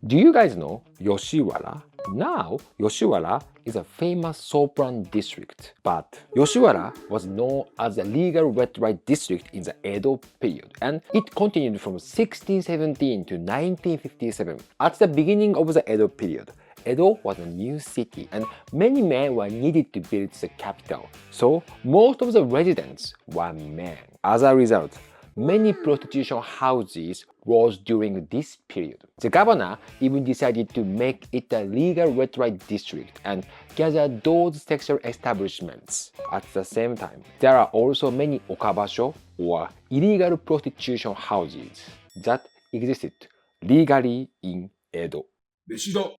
Do you guys know Yoshiwara? Now, Yoshiwara is a famous sopran district, but Yoshiwara was known as a legal red light district in the Edo period, and it continued from 1617 to 1957. At the beginning of the Edo period, Edo was a new city and many men were needed to build the capital, so most of the residents were men. As a result, many prostitution houses rose during this period. The governor even decided to make it a legal red light district and gather those sexual establishments. At the same time, there are also many okabasho or illegal prostitution houses that existed legally in Edo. Meshida.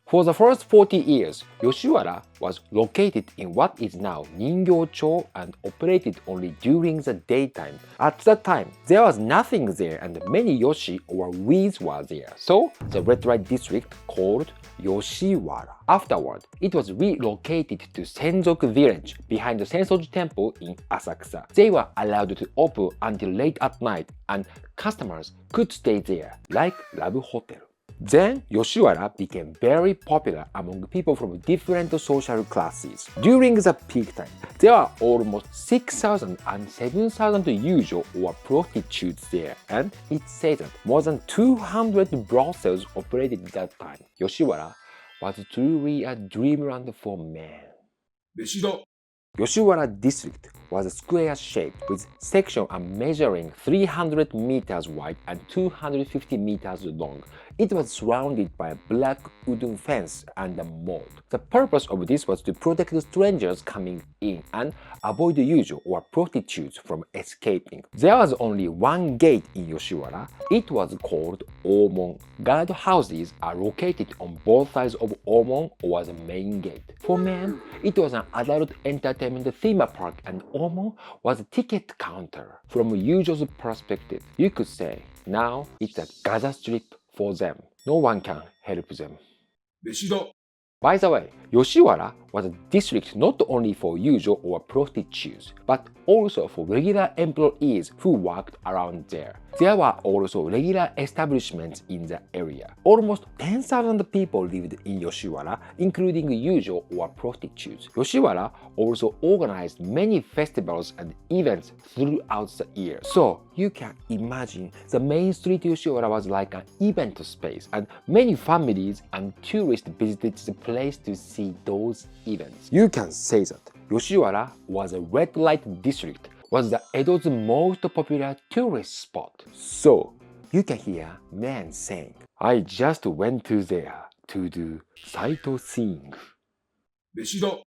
For the first 40 years, Yoshiwara was located in what is now Ningyo-cho and operated only during the daytime. At that time, there was nothing there and many Yoshi or weeds were there, so the red light district called Yoshiwara. Afterward, it was relocated to Senzoku village behind the Sensoji temple in Asakusa. They were allowed to open until late at night and customers could stay there, like Love Hotel. Then Yoshiwara became very popular among people from different social classes. During the peak time, there are almost 6,000 and 7,000 Yujo or prostitutes there, and it says that more than 200 brothels operated at that time. Yoshiwara was truly a dreamland for men. Meshida. Yoshiwara district was square-shaped with section measuring 300 meters wide and 250 meters long. It was surrounded by a black wooden fence and a moat. The purpose of this was to protect strangers coming in and avoid Yujo or prostitutes from escaping. There was only one gate in Yoshiwara. It was called Omon. Guard houses are located on both sides of Omon or the main gate. For men, it was an adult entertainment theme park and Omon was a ticket counter. From Yujo's perspective, you could say, now it's a Gaza Strip for them. No one can help them. Meshida. By the way, Yoshiwara was a district not only for Yujo or prostitutes, but also for regular employees who worked around there. There were also regular establishments in the area. Almost 10,000 people lived in Yoshiwara, including Yujo or prostitutes. Yoshiwara also organized many festivals and events throughout the year. So you can imagine the main street Yoshiwara was like an event space, and many families and tourists visited the place to see those events. You can say that Yoshiwara was a red light district, was the Edo's most popular tourist spot. So you can hear men saying, I just went to there to do sightseeing. Meshida.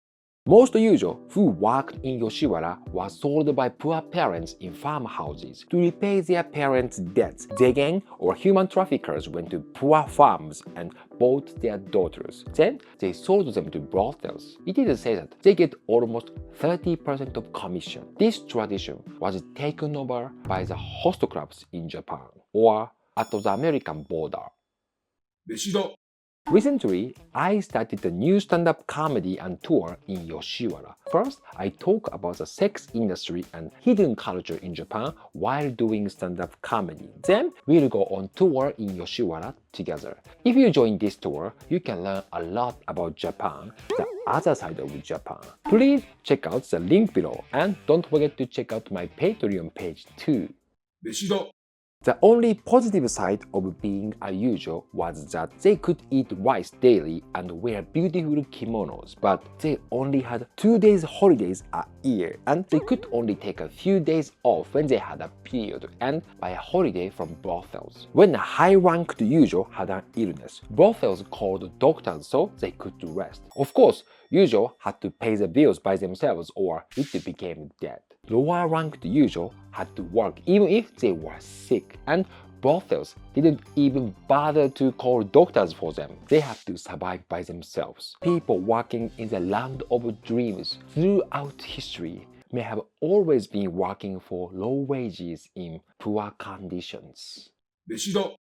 Most Yujo who worked in Yoshiwara were sold by poor parents in farmhouses. To repay their parents' debts, they gang or human traffickers went to poor farms and bought their daughters. Then they sold them to brothels. It is said that they get almost 30% of commission. This tradition was taken over by the host clubs in Japan or at the American border. Meshida. Recently, I started a new stand-up comedy and tour in Yoshiwara. First, I talk about the sex industry and hidden culture in Japan while doing stand-up comedy. Then, we'll go on tour in Yoshiwara together. If you join this tour, you can learn a lot about Japan, the other side of Japan. Please check out the link below and don't forget to check out my Patreon page too. Meshida. The only positive side of being a Yujo was that they could eat rice daily and wear beautiful kimonos, but they only had 2 days holidays a year and they could only take a few days off when they had a period and buy a holiday from brothels. When a high-ranked Yujo had an illness, brothels called doctors so they could rest. Of course, Yujo had to pay the bills by themselves or it became dead. Lower-ranked Yujo had to work even if they were sick, and brothels didn't even bother to call doctors for them. They had to survive by themselves. People working in the land of dreams throughout history may have always been working for low wages in poor conditions. Meshida.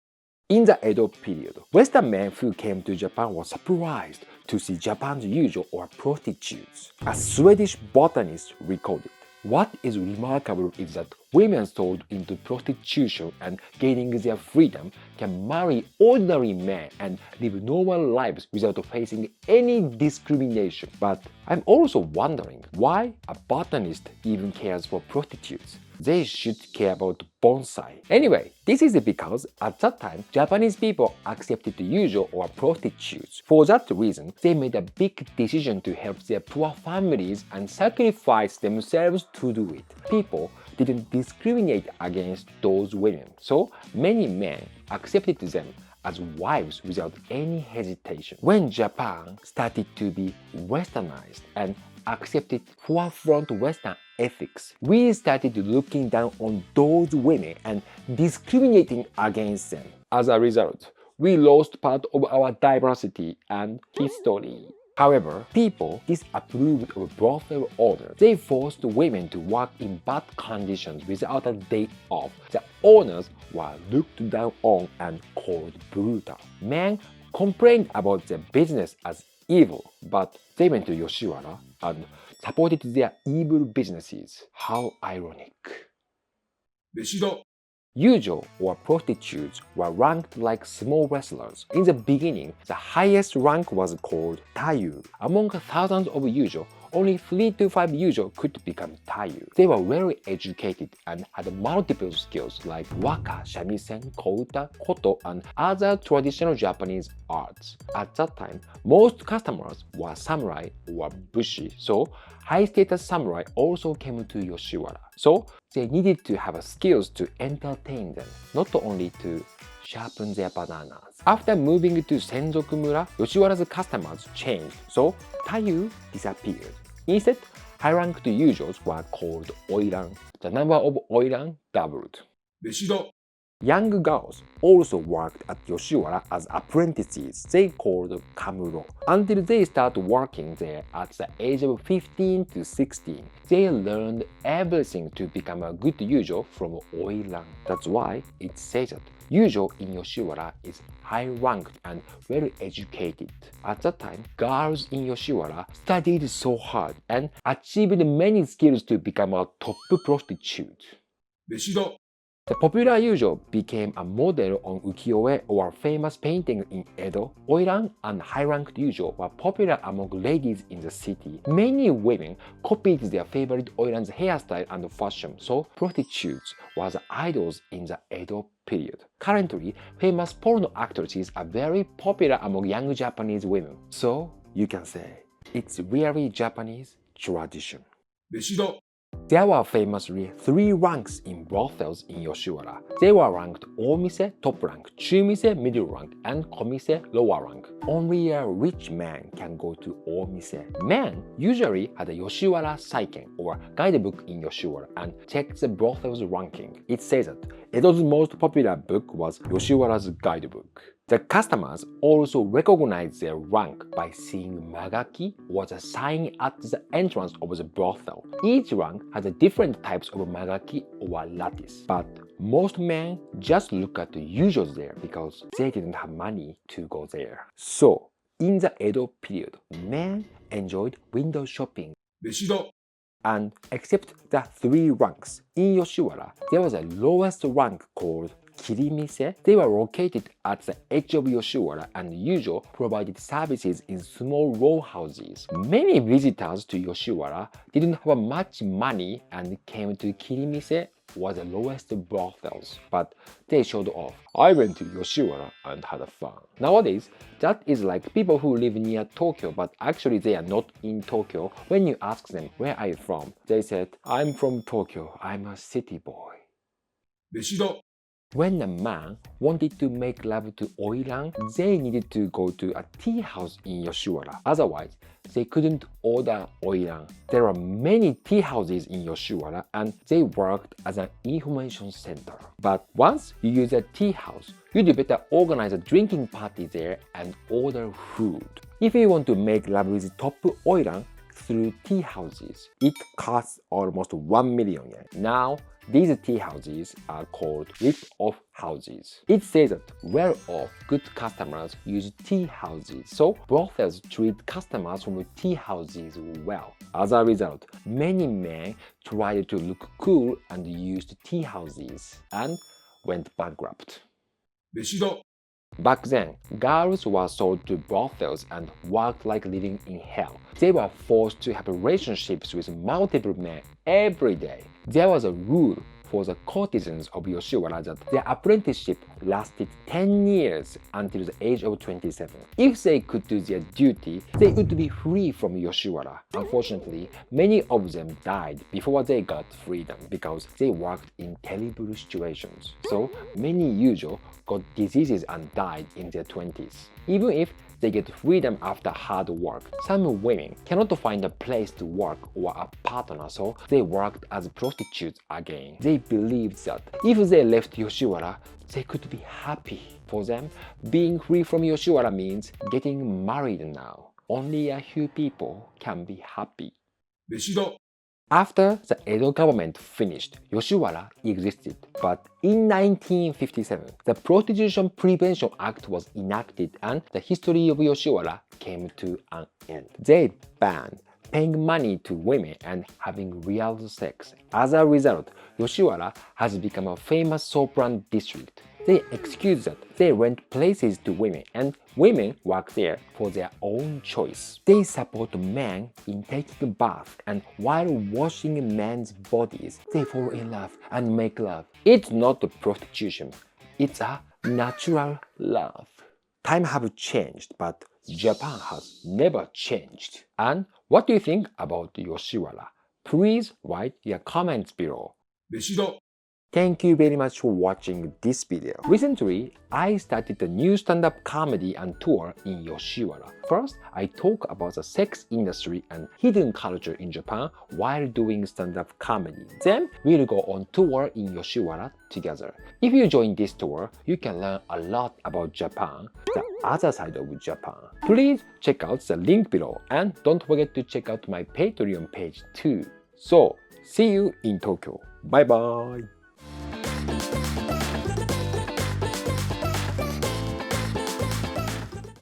In the Edo period, Western men who came to Japan were surprised to see Japan's Yujo or prostitutes. A Swedish botanist recorded, What is remarkable is that women sold into prostitution and gaining their freedom can marry ordinary men and live normal lives without facing any discrimination. But I'm also wondering why a botanist even cares for prostitutes. They should care about bonsai. Anyway, this is because at that time, Japanese people accepted Yujo or prostitutes. For that reason, they made a big decision to help their poor families and sacrifice themselves to do it. People didn't discriminate against those women, so many men accepted them as wives without any hesitation. When Japan started to be westernized and accepted forefront Western ethics, we started looking down on those women and discriminating against them. As a result, we lost part of our diversity and history. However, people disapproved of brothel owners. They forced women to work in bad conditions without a day off. The owners were looked down on and called brutal. Men complained about their business as evil, but they went to Yoshiwara and supported their evil businesses. How ironic. 飯だ Yujo or prostitutes were ranked like small wrestlers. In the beginning, the highest rank was called Tayu. Among thousands of Yujo, only 3 to 5 Yujo could become Tayu. They were very educated and had multiple skills like waka, shamisen, kouta, koto, and other traditional Japanese arts. At that time, most customers were samurai or bushi, so high-status samurai also came to Yoshiwara. So they needed to have skills to entertain them, not only to sharpen their bananas. After moving to Senzoku-mura, Yoshiwara's customers changed, so Tayu disappeared. Instead, high-ranked Yujos were called Oiran. The number of Oiran doubled. 飯だ Young girls also worked at Yoshiwara as apprentices they called kamuro, until they started working there at the age of 15 to 16. They learned everything to become a good Yujo from Oiran. That's why it says that Yujo in Yoshiwara is high-ranked and well educated. At that time, girls in Yoshiwara studied so hard and achieved many skills to become a top prostitute. 飯だ The popular Yujo became a model on ukiyo-e or famous painting in Edo. Oiran and high-ranked Yujo were popular among ladies in the city. Many women copied their favorite Oiran's hairstyle and fashion, so prostitutes were the idols in the Edo period. Currently, famous porno actresses are very popular among young Japanese women. So, you can say, it's really Japanese tradition. 飯だ There were famously 3 ranks in brothels in Yoshiwara. They were ranked Omise, top rank, Chumise, middle rank, and Komise, lower rank. Only a rich man can go to Omise. Men usually had a Yoshiwara Saiken or guidebook in Yoshiwara and checked the brothel's ranking. It says that Edo's most popular book was Yoshiwara's guidebook. The customers also recognized their rank by seeing magaki or the sign at the entrance of the brothel. Each rank has different types of magaki or lattice, but most men just look at the Yujos there because they didn't have money to go there. So, in the Edo period, men enjoyed window shopping. 飯だ And except the 3 ranks, in Yoshiwara, there was a lowest rank called Kirimise. They were located at the edge of Yoshiwara and Yujo provided services in small row houses. Many visitors to Yoshiwara didn't have much money and came to Kirimise or the lowest brothels, but they showed off. I went to Yoshiwara and had fun. Nowadays, that is like people who live near Tokyo, but actually they are not in Tokyo. When you ask them, where are you from? They said, I'm from Tokyo, I'm a city boy. 飯だ When a man wanted to make love to Oiran, they needed to go to a tea house in Yoshiwara. Otherwise, they couldn't order Oiran. There are many tea houses in Yoshiwara and they worked as an information center. But once you use a tea house, you'd better organize a drinking party there and order food. If you want to make love with top Oiran, through tea houses. It costs almost 1 million yen. Now, these tea houses are called rip-off houses. It says that well-off, good customers use tea houses, so brothels treat customers from tea houses well. As a result, many men tried to look cool and used tea houses and went bankrupt. 飯だ Back then, girls were sold to brothels and worked like living in hell. They were forced to have relationships with multiple men every day. There was a rule for the courtesans of Yoshiwara that their apprenticeship lasted 10 years until the age of 27. If they could do their duty, they would be free from Yoshiwara. Unfortunately, many of them died before they got freedom because they worked in terrible situations. So many Yujo got diseases and died in their 20s. Even if they get freedom after hard work, some women cannot find a place to work or a partner, so they worked as prostitutes again. They believed that if they left Yoshiwara, they could be happy. For them, being free from Yoshiwara means getting married now. Only a few people can be happy. 飯だ After the Edo government finished, Yoshiwara existed. But in 1957, the Prostitution Prevention Act was enacted and the history of Yoshiwara came to an end. They banned paying money to women and having real sex. As a result, Yoshiwara has become a famous soap district. They excuse that they rent places to women and women work there for their own choice. They support men in taking a bath and while washing men's bodies, they fall in love and make love. It's not prostitution, it's a natural love. Time have changed, but Japan has never changed. And what do you think about Yoshiwara? Please write your comments below. 飯だ Thank you very much for watching this video. Recently, I started a new stand-up comedy and tour in Yoshiwara. First, I talk about the sex industry and hidden culture in Japan while doing stand-up comedy. Then, we'll go on tour in Yoshiwara together. If you join this tour, you can learn a lot about Japan, the other side of Japan. Please check out the link below and don't forget to check out my Patreon page too. So, see you in Tokyo. Bye bye!